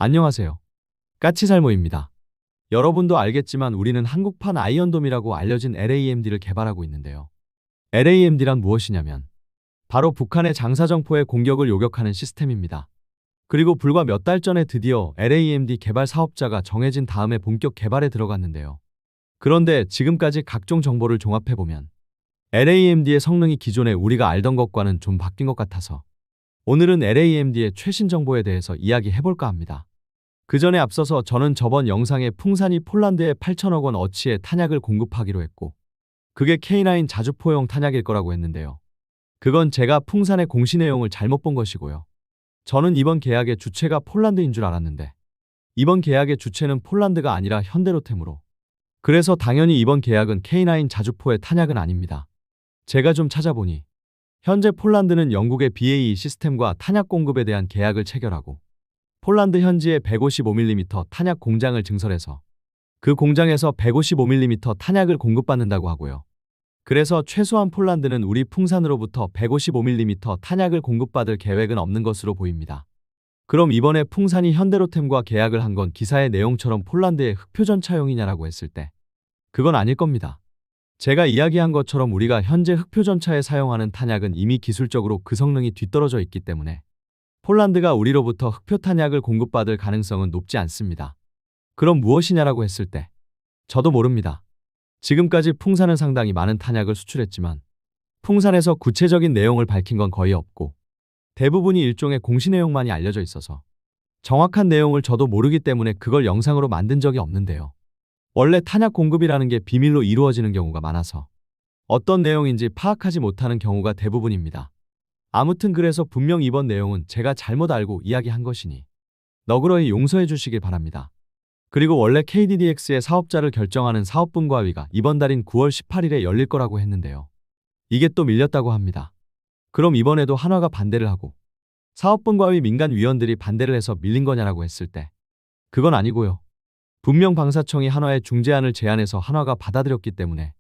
안녕하세요. 까치살모입니다. 여러분도 알겠지만 우리는 한국판 아이언돔이라고 알려진 LAMD를 개발하고 있는데요. LAMD란 무엇이냐면 바로 북한의 장사정포의 공격을 요격하는 시스템입니다. 그리고 불과 몇 달 전에 드디어 LAMD 개발 사업자가 정해진 다음에 본격 개발에 들어갔는데요. 그런데 지금까지 각종 정보를 종합해보면 LAMD의 성능이 기존에 우리가 알던 것과는 좀 바뀐 것 같아서 오늘은 LAMD의 최신 정보에 대해서 이야기해볼까 합니다. 그 전에 앞서서 저는 저번 영상에 풍산이 폴란드에 8천억 원 어치의 탄약을 공급하기로 했고 그게 K9 자주포용 탄약일 거라고 했는데요. 그건 제가 풍산의 공시 내용을 잘못 본 것이고요. 저는 이번 계약의 주체가 폴란드인 줄 알았는데 이번 계약의 주체는 폴란드가 아니라 현대로템으로 그래서 당연히 이번 계약은 K9 자주포의 탄약은 아닙니다. 제가 좀 찾아보니 현재 폴란드는 영국의 BAE 시스템과 탄약 공급에 대한 계약을 체결하고 폴란드 현지에 155mm 탄약 공장을 증설해서 그 공장에서 155mm 탄약을 공급받는다고 하고요. 그래서 최소한 폴란드는 우리 풍산으로부터 155mm 탄약을 공급받을 계획은 없는 것으로 보입니다. 그럼 이번에 풍산이 현대로템과 계약을 한 건 기사의 내용처럼 폴란드의 흑표전차용이냐라고 했을 때 그건 아닐 겁니다. 제가 이야기한 것처럼 우리가 현재 흑표전차에 사용하는 탄약은 이미 기술적으로 그 성능이 뒤떨어져 있기 때문에 폴란드가 우리로부터 흑표 탄약을 공급받을 가능성은 높지 않습니다. 그럼 무엇이냐라고 했을 때 저도 모릅니다. 지금까지 풍산은 상당히 많은 탄약을 수출했지만 풍산에서 구체적인 내용을 밝힌 건 거의 없고 대부분이 일종의 공시 내용만이 알려져 있어서 정확한 내용을 저도 모르기 때문에 그걸 영상으로 만든 적이 없는데요. 원래 탄약 공급이라는 게 비밀로 이루어지는 경우가 많아서 어떤 내용인지 파악하지 못하는 경우가 대부분입니다. 아무튼 그래서 분명 이번 내용은 제가 잘못 알고 이야기한 것이니 너그러이 용서해 주시길 바랍니다. 그리고 원래 KDDX의 사업자를 결정하는 사업분과위가 이번 달인 9월 18일에 열릴 거라고 했는데요. 이게 또 밀렸다고 합니다. 그럼 이번에도 한화가 반대를 하고 사업분과위 민간위원들이 반대를 해서 밀린 거냐라고 했을 때 그건 아니고요. 분명 방사청이 한화에 중재안을 제안해서 한화가 받아들였기 때문에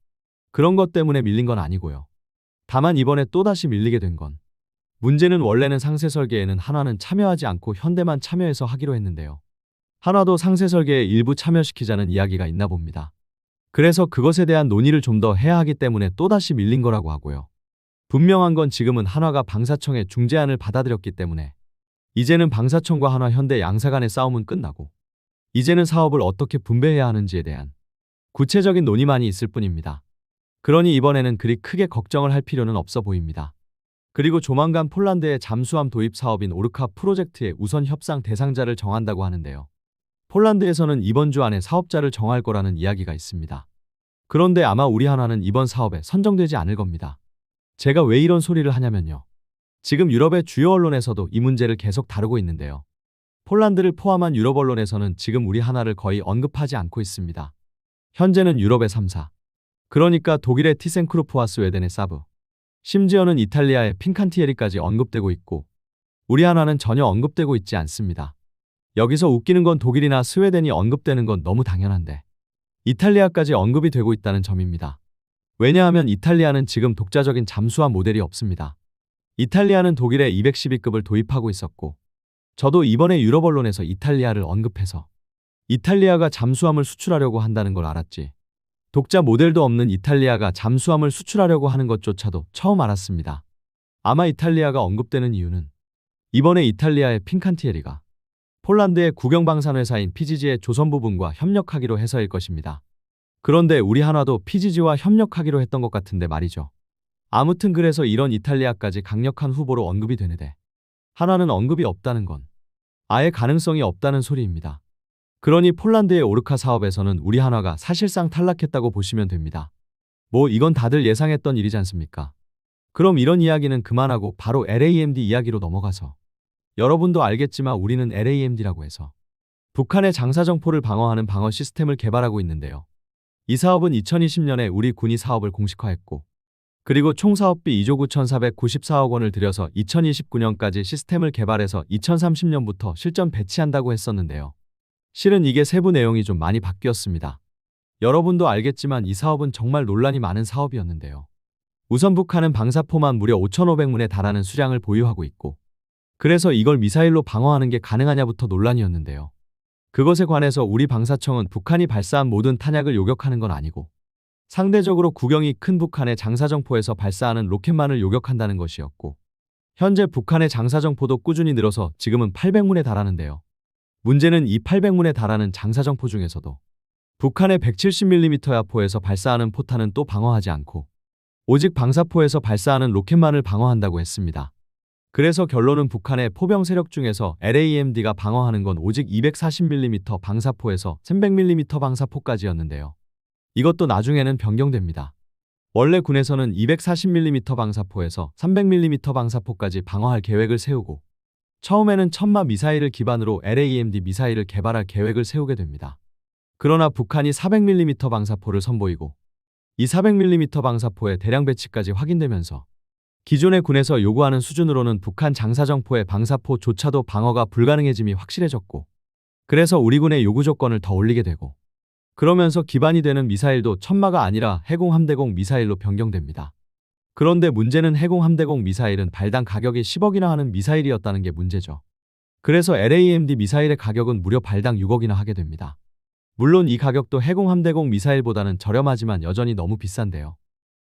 그런 것 때문에 밀린 건 아니고요. 다만 이번에 또다시 밀리게 된 건 문제는 원래는 상세 설계에는 한화는 참여하지 않고 현대만 참여해서 하기로 했는데요. 한화도 상세 설계에 일부 참여시키자는 이야기가 있나 봅니다. 그래서 그것에 대한 논의를 좀 더 해야 하기 때문에 또다시 밀린 거라고 하고요. 분명한 건 지금은 한화가 방사청의 중재안을 받아들였기 때문에 이제는 방사청과 한화 현대 양사 간의 싸움은 끝나고 이제는 사업을 어떻게 분배해야 하는지에 대한 구체적인 논의만이 있을 뿐입니다. 그러니 이번에는 그리 크게 걱정을 할 필요는 없어 보입니다. 그리고 조만간 폴란드의 잠수함 도입 사업인 오르카 프로젝트의 우선 협상 대상자를 정한다고 하는데요. 폴란드에서는 이번 주 안에 사업자를 정할 거라는 이야기가 있습니다. 그런데 아마 우리 한화는 이번 사업에 선정되지 않을 겁니다. 제가 왜 이런 소리를 하냐면요. 지금 유럽의 주요 언론에서도 이 문제를 계속 다루고 있는데요. 폴란드를 포함한 유럽 언론에서는 지금 우리 한화를 거의 언급하지 않고 있습니다. 현재는 유럽의 3사, 그러니까 독일의 티센크루프와 스웨덴의 사브, 심지어는 이탈리아의 핀칸티에리까지 언급되고 있고 우리 한화는 전혀 언급되고 있지 않습니다. 여기서 웃기는 건 독일이나 스웨덴이 언급되는 건 너무 당연한데 이탈리아까지 언급이 되고 있다는 점입니다. 왜냐하면 이탈리아는 지금 독자적인 잠수함 모델이 없습니다. 이탈리아는 독일의 212급을 도입하고 있었고 저도 이번에 유럽 언론에서 이탈리아를 언급해서 이탈리아가 잠수함을 수출하려고 한다는 걸 알았지. 독자 모델도 없는 이탈리아가 잠수함을 수출하려고 하는 것조차도 처음 알았습니다. 아마 이탈리아가 언급되는 이유는 이번에 이탈리아의 핀칸티에리가 폴란드의 국영방산회사인 PGG의 조선 부분과 협력하기로 해서일 것입니다. 그런데 우리 한화도 PGG와 협력하기로 했던 것 같은데 말이죠. 아무튼 그래서 이런 이탈리아까지 강력한 후보로 언급이 되는데 한화는 언급이 없다는 건 아예 가능성이 없다는 소리입니다. 그러니 폴란드의 오르카 사업에서는 우리 한화가 사실상 탈락했다고 보시면 됩니다. 뭐 이건 다들 예상했던 일이지 않습니까? 그럼 이런 이야기는 그만하고 바로 LAMD 이야기로 넘어가서 여러분도 알겠지만 우리는 LAMD라고 해서 북한의 장사정포를 방어하는 방어 시스템을 개발하고 있는데요. 이 사업은 2020년에 우리 군이 사업을 공식화했고 그리고 총 사업비 2조 9,494억 원을 들여서 2029년까지 시스템을 개발해서 2030년부터 실전 배치한다고 했었는데요. 실은 이게 세부 내용이 좀 많이 바뀌었습니다. 여러분도 알겠지만 이 사업은 정말 논란이 많은 사업이었는데요. 우선 북한은 방사포만 무려 5,500문에 달하는 수량을 보유하고 있고 그래서 이걸 미사일로 방어하는 게 가능하냐부터 논란이었는데요. 그것에 관해서 우리 방사청은 북한이 발사한 모든 탄약을 요격하는 건 아니고 상대적으로 구경이 큰 북한의 장사정포에서 발사하는 로켓만을 요격한다는 것이었고, 현재 북한의 장사정포도 꾸준히 늘어서 지금은 800문에 달하는데요. 문제는 이 800문에 달하는 장사정포 중에서도 북한의 170mm야 포에서 발사하는 포탄은 또 방어하지 않고 오직 방사포에서 발사하는 로켓만을 방어한다고 했습니다. 그래서 결론은 북한의 포병 세력 중에서 LAMD가 방어하는 건 오직 240mm 방사포에서 300mm 방사포까지였는데요. 이것도 나중에는 변경됩니다. 원래 군에서는 240mm 방사포에서 300mm 방사포까지 방어할 계획을 세우고 처음에는 천마 미사일을 기반으로 LAMD 미사일을 개발할 계획을 세우게 됩니다. 그러나 북한이 400mm 방사포를 선보이고 이 400mm 방사포의 대량 배치까지 확인되면서 기존의 군에서 요구하는 수준으로는 북한 장사정포의 방사포조차도 방어가 불가능해짐이 확실해졌고, 그래서 우리 군의 요구 조건을 더 올리게 되고, 그러면서 기반이 되는 미사일도 천마가 아니라 해공함대공 미사일로 변경됩니다. 그런데 문제는 해공함대공 미사일은 발당 가격이 10억이나 하는 미사일이었다는 게 문제죠. 그래서 LAMD 미사일의 가격은 무려 발당 6억이나 하게 됩니다. 물론 이 가격도 해공함대공 미사일보다는 저렴하지만 여전히 너무 비싼데요.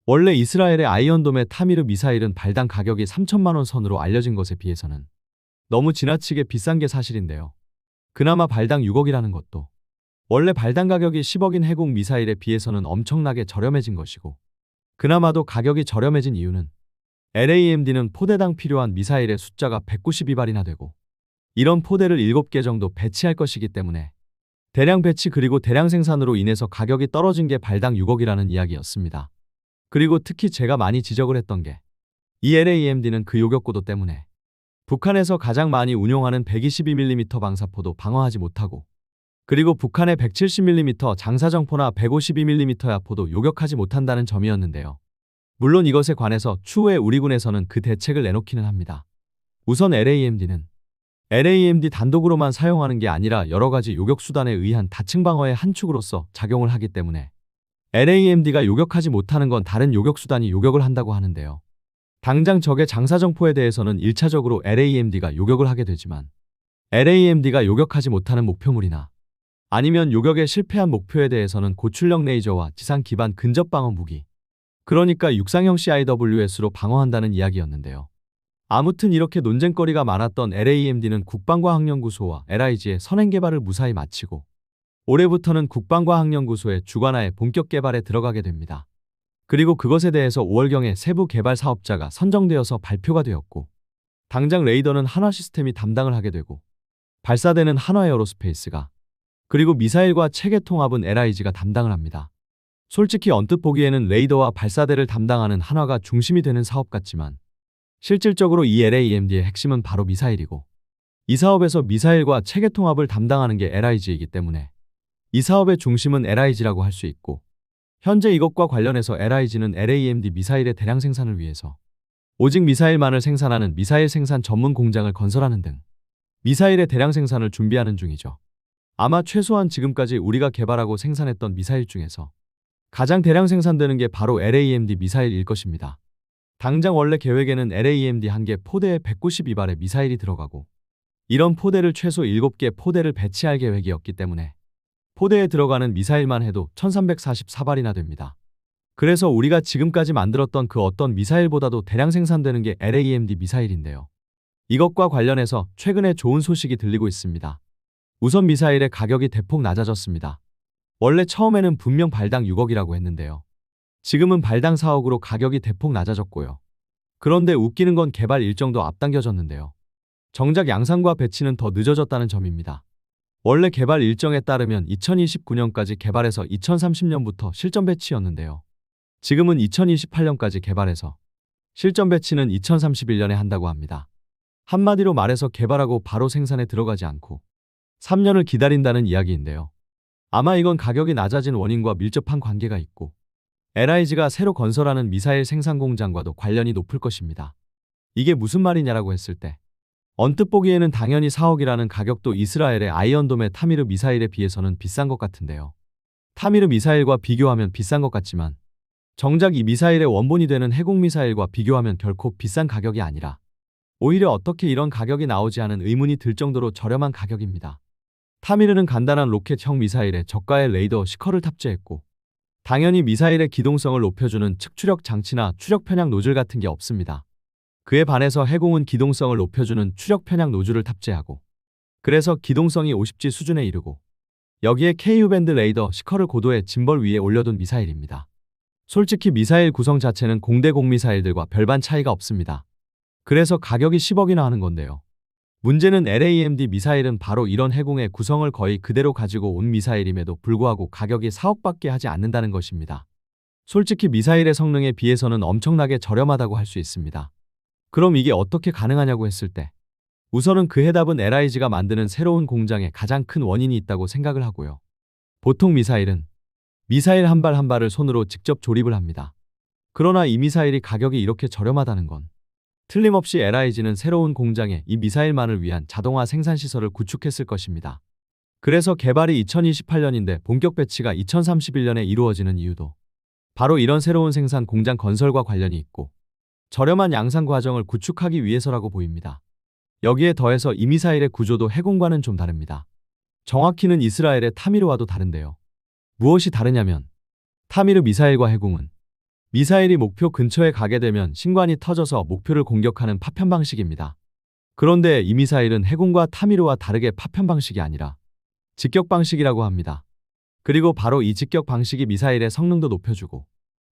원래 이스라엘의 아이언돔의 타미르 미사일은 발당 가격이 3천만 원 선으로 알려진 것에 비해서는 너무 지나치게 비싼 게 사실인데요. 그나마 발당 6억이라는 것도 원래 발당 가격이 10억인 해공 미사일에 비해서는 엄청나게 저렴해진 것이고, 그나마도 가격이 저렴해진 이유는 LAMD는 포대당 필요한 미사일의 숫자가 192발이나 되고 이런 포대를 7개 정도 배치할 것이기 때문에 대량 배치 그리고 대량 생산으로 인해서 가격이 떨어진 게 발당 6억이라는 이야기였습니다. 그리고 특히 제가 많이 지적을 했던 게 이 LAMD는 그 요격고도 때문에 북한에서 가장 많이 운용하는 122mm 방사포도 방어하지 못하고, 그리고 북한의 170mm 장사정포나 152mm 야포도 요격하지 못한다는 점이었는데요. 물론 이것에 관해서 추후에 우리 군에서는 그 대책을 내놓기는 합니다. 우선 LAMD 단독으로만 사용하는 게 아니라 여러 가지 요격 수단에 의한 다층 방어의 한 축으로서 작용을 하기 때문에 LAMD가 요격하지 못하는 건 다른 요격 수단이 요격을 한다고 하는데요. 당장 적의 장사정포에 대해서는 1차적으로 LAMD가 요격을 하게 되지만 LAMD가 요격하지 못하는 목표물이나 아니면 요격에 실패한 목표에 대해서는 고출력 레이저와 지상 기반 근접 방어 무기, 그러니까 육상형 CIWS로 방어한다는 이야기였는데요. 아무튼 이렇게 논쟁거리가 많았던 LAMD는 국방과학연구소와 LIG의 선행 개발을 무사히 마치고 올해부터는 국방과학연구소의 주관하에 본격 개발에 들어가게 됩니다. 그리고 그것에 대해서 5월경에 세부 개발 사업자가 선정되어서 발표가 되었고, 당장 레이더는 한화 시스템이 담당을 하게 되고 발사대는 한화에어로스페이스가, 그리고 미사일과 체계 통합은 LIG가 담당을 합니다. 솔직히 언뜻 보기에는 레이더와 발사대를 담당하는 한화가 중심이 되는 사업 같지만 실질적으로 이 LAMD의 핵심은 바로 미사일이고, 이 사업에서 미사일과 체계 통합을 담당하는 게 LIG이기 때문에 이 사업의 중심은 LIG라고 할 수 있고, 현재 이것과 관련해서 LIG는 LAMD 미사일의 대량 생산을 위해서 오직 미사일만을 생산하는 미사일 생산 전문 공장을 건설하는 등 미사일의 대량 생산을 준비하는 중이죠. 아마 최소한 지금까지 우리가 개발하고 생산했던 미사일 중에서 가장 대량 생산되는 게 바로 LAMD 미사일일 것입니다. 당장 원래 계획에는 LAMD 한 개 포대에 192발의 미사일이 들어가고, 이런 포대를 최소 7개 포대를 배치할 계획이었기 때문에 포대에 들어가는 미사일만 해도 1344발이나 됩니다. 그래서 우리가 지금까지 만들었던 그 어떤 미사일보다도 대량 생산되는 게 LAMD 미사일인데요. 이것과 관련해서 최근에 좋은 소식이 들리고 있습니다. 우선 미사일의 가격이 대폭 낮아졌습니다. 원래 처음에는 분명 발당 6억이라고 했는데요. 지금은 발당 4억으로 가격이 대폭 낮아졌고요. 그런데 웃기는 건 개발 일정도 앞당겨졌는데요. 정작 양산과 배치는 더 늦어졌다는 점입니다. 원래 개발 일정에 따르면 2029년까지 개발해서 2030년부터 실전 배치였는데요. 지금은 2028년까지 개발해서 실전 배치는 2031년에 한다고 합니다. 한마디로 말해서 개발하고 바로 생산에 들어가지 않고 3년을 기다린다는 이야기인데요. 아마 이건 가격이 낮아진 원인과 밀접한 관계가 있고 LIG가 새로 건설하는 미사일 생산 공장과도 관련이 높을 것입니다. 이게 무슨 말이냐라고 했을 때 언뜻 보기에는 당연히 4억이라는 가격도 이스라엘의 아이언돔의 타미르 미사일에 비해서는 비싼 것 같은데요. 타미르 미사일과 비교하면 비싼 것 같지만 정작 이 미사일의 원본이 되는 해공 미사일과 비교하면 결코 비싼 가격이 아니라 오히려 어떻게 이런 가격이 나오지 하는 의문이 들 정도로 저렴한 가격입니다. 타미르는 간단한 로켓형 미사일에 저가의 레이더 시커를 탑재했고, 당연히 미사일의 기동성을 높여주는 측추력 장치나 추력 편향 노즐 같은 게 없습니다. 그에 반해서 해공은 기동성을 높여주는 추력 편향 노즐을 탑재하고, 그래서 기동성이 50G 수준에 이르고, 여기에 KU-밴드 레이더 시커를 고도의 짐벌 위에 올려둔 미사일입니다. 솔직히 미사일 구성 자체는 공대공 미사일들과 별반 차이가 없습니다. 그래서 가격이 10억이나 하는 건데요. 문제는 LAMD 미사일은 바로 이런 해공의 구성을 거의 그대로 가지고 온 미사일임에도 불구하고 가격이 4억밖에 하지 않는다는 것입니다. 솔직히 미사일의 성능에 비해서는 엄청나게 저렴하다고 할 수 있습니다. 그럼 이게 어떻게 가능하냐고 했을 때, 우선은 그 해답은 LIG가 만드는 새로운 공장에 가장 큰 원인이 있다고 생각을 하고요. 보통 미사일은 미사일 한 발 한 발을 손으로 직접 조립을 합니다. 그러나 이 미사일이 가격이 이렇게 저렴하다는 건 틀림없이 LIG는 새로운 공장에 이 미사일만을 위한 자동화 생산시설을 구축했을 것입니다. 그래서 개발이 2028년인데 본격 배치가 2031년에 이루어지는 이유도 바로 이런 새로운 생산 공장 건설과 관련이 있고 저렴한 양산 과정을 구축하기 위해서라고 보입니다. 여기에 더해서 이 미사일의 구조도 해공과는 좀 다릅니다. 정확히는 이스라엘의 타미르와도 다른데요. 무엇이 다르냐면 타미르 미사일과 해공은 미사일이 목표 근처에 가게 되면 신관이 터져서 목표를 공격하는 파편 방식입니다. 그런데 이 미사일은 해공과 타미르와 다르게 파편 방식이 아니라 직격 방식이라고 합니다. 그리고 바로 이 직격 방식이 미사일의 성능도 높여주고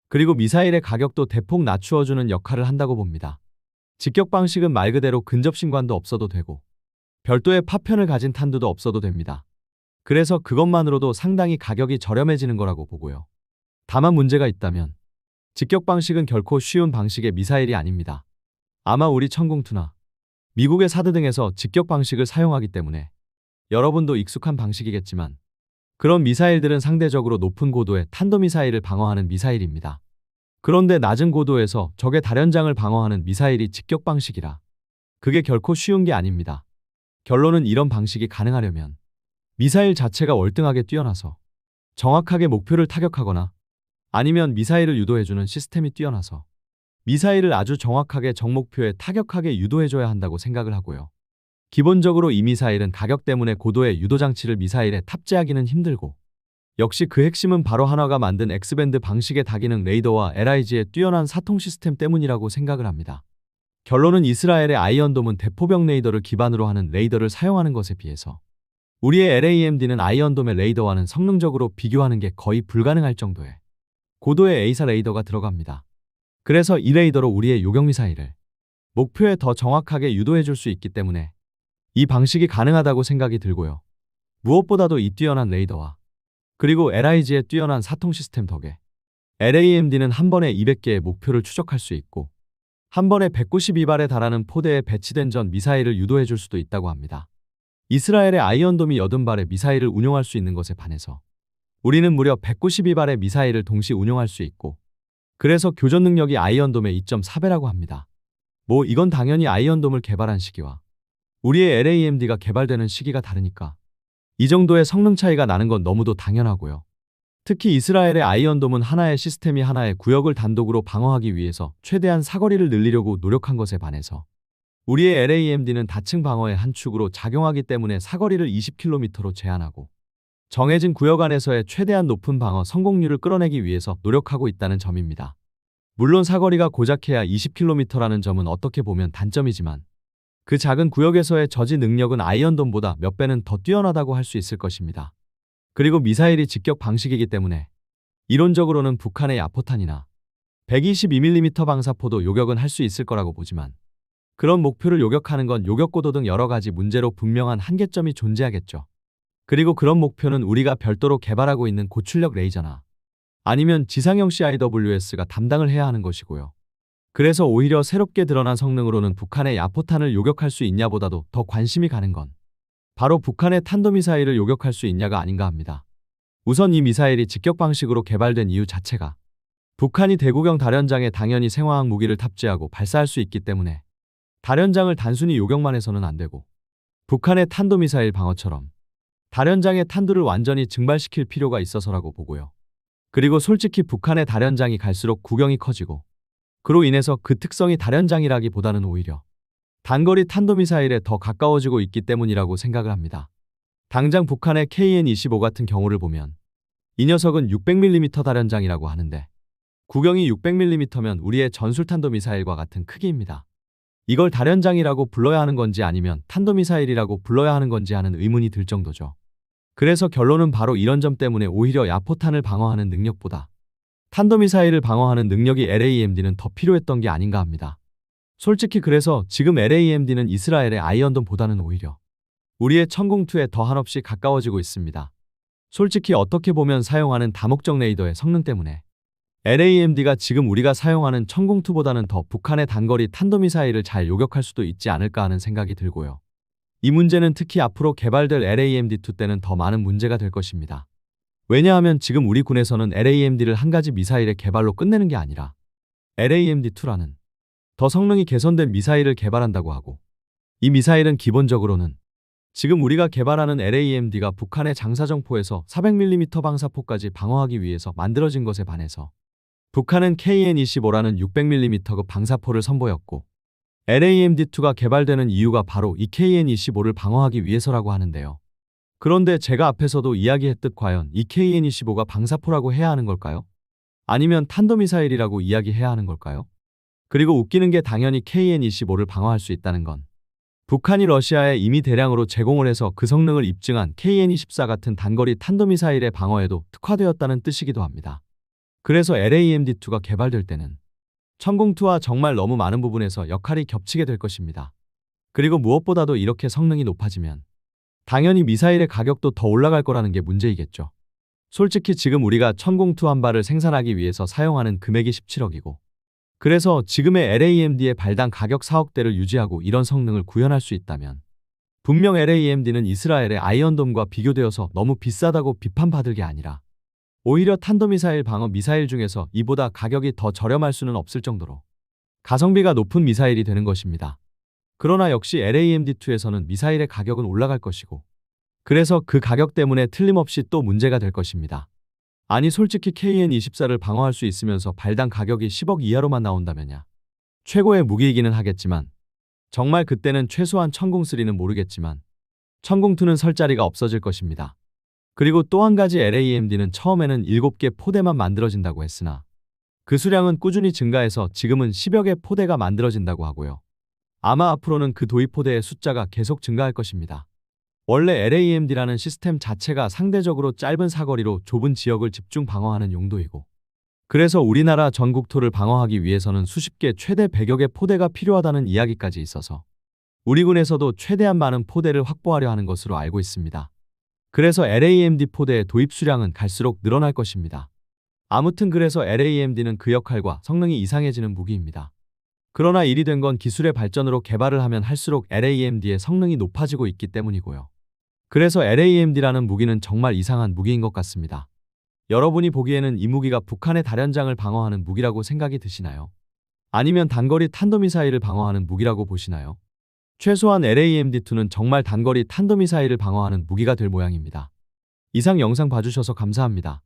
그리고 미사일의 가격도 대폭 낮추어주는 역할을 한다고 봅니다. 직격 방식은 말 그대로 근접 신관도 없어도 되고 별도의 파편을 가진 탄두도 없어도 됩니다. 그래서 그것만으로도 상당히 가격이 저렴해지는 거라고 보고요. 다만 문제가 있다면 직격 방식은 결코 쉬운 방식의 미사일이 아닙니다. 아마 우리 천궁2나 미국의 사드 등에서 직격 방식을 사용하기 때문에 여러분도 익숙한 방식이겠지만 그런 미사일들은 상대적으로 높은 고도의 탄도미사일을 방어하는 미사일입니다. 그런데 낮은 고도에서 적의 다련장을 방어하는 미사일이 직격 방식이라 그게 결코 쉬운 게 아닙니다. 결론은 이런 방식이 가능하려면 미사일 자체가 월등하게 뛰어나서 정확하게 목표를 타격하거나 아니면 미사일을 유도해주는 시스템이 뛰어나서 미사일을 아주 정확하게 적목표에 타격하게 유도해줘야 한다고 생각을 하고요. 기본적으로 이 미사일은 가격 때문에 고도의 유도장치를 미사일에 탑재하기는 힘들고 역시 그 핵심은 바로 한화가 만든 X밴드 방식의 다기능 레이더와 LIG의 뛰어난 사통 시스템 때문이라고 생각을 합니다. 결론은 이스라엘의 아이언돔은 대포병 레이더를 기반으로 하는 레이더를 사용하는 것에 비해서 우리의 LAMD는 아이언돔의 레이더와는 성능적으로 비교하는 게 거의 불가능할 정도의 고도의 A사 레이더가 들어갑니다. 그래서 이 레이더로 우리의 요격미사일을 목표에 더 정확하게 유도해줄 수 있기 때문에 이 방식이 가능하다고 생각이 들고요. 무엇보다도 이 뛰어난 레이더와 그리고 LIG의 뛰어난 사통 시스템 덕에 LAMD는 한 번에 200개의 목표를 추적할 수 있고 한 번에 192발에 달하는 포대에 배치된 전 미사일을 유도해줄 수도 있다고 합니다. 이스라엘의 아이언돔이 80발의 미사일을 운용할 수 있는 것에 반해서 우리는 무려 192발의 미사일을 동시 운용할 수 있고 그래서 교전 능력이 아이언돔의 2.4배라고 합니다. 이건 당연히 아이언돔을 개발한 시기와 우리의 LAMD가 개발되는 시기가 다르니까 이 정도의 성능 차이가 나는 건 너무도 당연하고요. 특히 이스라엘의 아이언돔은 하나의 시스템이 하나의 구역을 단독으로 방어하기 위해서 최대한 사거리를 늘리려고 노력한 것에 반해서 우리의 LAMD는 다층 방어의 한 축으로 작용하기 때문에 사거리를 20km로 제한하고 정해진 구역 안에서의 최대한 높은 방어 성공률을 끌어내기 위해서 노력하고 있다는 점입니다. 물론 사거리가 고작해야 20km라는 점은 어떻게 보면 단점이지만 그 작은 구역에서의 저지 능력은 아이언돔보다 몇 배는 더 뛰어나다고 할 수 있을 것입니다. 그리고 미사일이 직격 방식이기 때문에 이론적으로는 북한의 야포탄이나 122mm 방사포도 요격은 할 수 있을 거라고 보지만 그런 목표를 요격하는 건 요격고도 등 여러 가지 문제로 분명한 한계점이 존재하겠죠. 그리고 그런 목표는 우리가 별도로 개발하고 있는 고출력 레이저나 아니면 지상형 CIWS가 담당을 해야 하는 것이고요. 그래서 오히려 새롭게 드러난 성능으로는 북한의 야포탄을 요격할 수 있냐보다도 더 관심이 가는 건 바로 북한의 탄도미사일을 요격할 수 있냐가 아닌가 합니다. 우선 이 미사일이 직격 방식으로 개발된 이유 자체가 북한이 대구경 다련장에 당연히 생화학 무기를 탑재하고 발사할 수 있기 때문에 다련장을 단순히 요격만 해서는 안 되고 북한의 탄도미사일 방어처럼 다련장의 탄두를 완전히 증발시킬 필요가 있어서라고 보고요. 그리고 솔직히 북한의 다련장이 갈수록 구경이 커지고 그로 인해서 그 특성이 다련장이라기보다는 오히려 단거리 탄도미사일에 더 가까워지고 있기 때문이라고 생각을 합니다. 당장 북한의 KN-25 같은 경우를 보면 이 녀석은 600mm 다련장이라고 하는데 구경이 600mm면 우리의 전술탄도미사일과 같은 크기입니다. 이걸 다련장이라고 불러야 하는 건지 아니면 탄도미사일이라고 불러야 하는 건지 하는 의문이 들 정도죠. 그래서 결론은 바로 이런 점 때문에 오히려 야포탄을 방어하는 능력보다 탄도미사일을 방어하는 능력이 LAMD는 더 필요했던 게 아닌가 합니다. 솔직히 그래서 지금 LAMD는 이스라엘의 아이언돔보다는 오히려 우리의 천궁2에 더 한없이 가까워지고 있습니다. 솔직히 어떻게 보면 사용하는 다목적 레이더의 성능 때문에 LAMD가 지금 우리가 사용하는 천궁2보다는 더 북한의 단거리 탄도미사일을 잘 요격할 수도 있지 않을까 하는 생각이 들고요. 이 문제는 특히 앞으로 개발될 LAMD2 때는 더 많은 문제가 될 것입니다. 왜냐하면 지금 우리 군에서는 LAMD를 한 가지 미사일의 개발로 끝내는 게 아니라 LAMD2라는 더 성능이 개선된 미사일을 개발한다고 하고, 이 미사일은 기본적으로는 지금 우리가 개발하는 LAMD가 북한의 장사정포에서 400mm 방사포까지 방어하기 위해서 만들어진 것에 반해서 북한은 KN-25라는 600mm급 방사포를 선보였고, LAMD2가 개발되는 이유가 바로 이 KN-25를 방어하기 위해서라고 하는데요. 그런데 제가 앞에서도 이야기했듯 과연 이 KN-25가 방사포라고 해야 하는 걸까요? 아니면 탄도미사일이라고 이야기해야 하는 걸까요? 그리고 웃기는 게 당연히 KN-25를 방어할 수 있다는 건 북한이 러시아에 이미 대량으로 제공을 해서 그 성능을 입증한 KN-24 같은 단거리 탄도미사일의 방어에도 특화되었다는 뜻이기도 합니다. 그래서 LAMD2가 개발될 때는 천궁2와 정말 너무 많은 부분에서 역할이 겹치게 될 것입니다. 그리고 무엇보다도 이렇게 성능이 높아지면 당연히 미사일의 가격도 더 올라갈 거라는 게 문제이겠죠. 솔직히 지금 우리가 천궁2 한 발을 생산하기 위해서 사용하는 금액이 17억이고, 그래서 지금의 LAMD의 발당 가격 4억대를 유지하고 이런 성능을 구현할 수 있다면 분명 LAMD는 이스라엘의 아이언돔과 비교되어서 너무 비싸다고 비판받을 게 아니라 오히려 탄도미사일 방어 미사일 중에서 이보다 가격이 더 저렴할 수는 없을 정도로 가성비가 높은 미사일이 되는 것입니다. 그러나 역시 LAMD2에서는 미사일의 가격은 올라갈 것이고, 그래서 그 가격 때문에 틀림없이 또 문제가 될 것입니다. 아니 솔직히 KN-24를 방어할 수 있으면서 발당 가격이 10억 이하로만 나온다면야 최고의 무기이기는 하겠지만 정말 그때는 최소한 천궁3는 모르겠지만 천궁2는 설 자리가 없어질 것입니다. 그리고 또 한 가지 LAMD는 처음에는 7개 포대만 만들어진다고 했으나 그 수량은 꾸준히 증가해서 지금은 10여 개 포대가 만들어진다고 하고요. 아마 앞으로는 그 도입 포대의 숫자가 계속 증가할 것입니다. 원래 LAMD라는 시스템 자체가 상대적으로 짧은 사거리로 좁은 지역을 집중 방어하는 용도이고, 그래서 우리나라 전국토를 방어하기 위해서는 수십 개 최대 100여 개 포대가 필요하다는 이야기까지 있어서 우리 군에서도 최대한 많은 포대를 확보하려 하는 것으로 알고 있습니다. 그래서 LAMD 포대의 도입 수량은 갈수록 늘어날 것입니다. 아무튼 그래서 LAMD는 그 역할과 성능이 이상해지는 무기입니다. 그러나 일이 된 건 기술의 발전으로 개발을 하면 할수록 LAMD의 성능이 높아지고 있기 때문이고요. 그래서 LAMD라는 무기는 정말 이상한 무기인 것 같습니다. 여러분이 보기에는 이 무기가 북한의 다련장을 방어하는 무기라고 생각이 드시나요? 아니면 단거리 탄도미사일을 방어하는 무기라고 보시나요? 최소한 LAMD2는 정말 단거리 탄도미사일을 방어하는 무기가 될 모양입니다. 이상 영상 봐주셔서 감사합니다.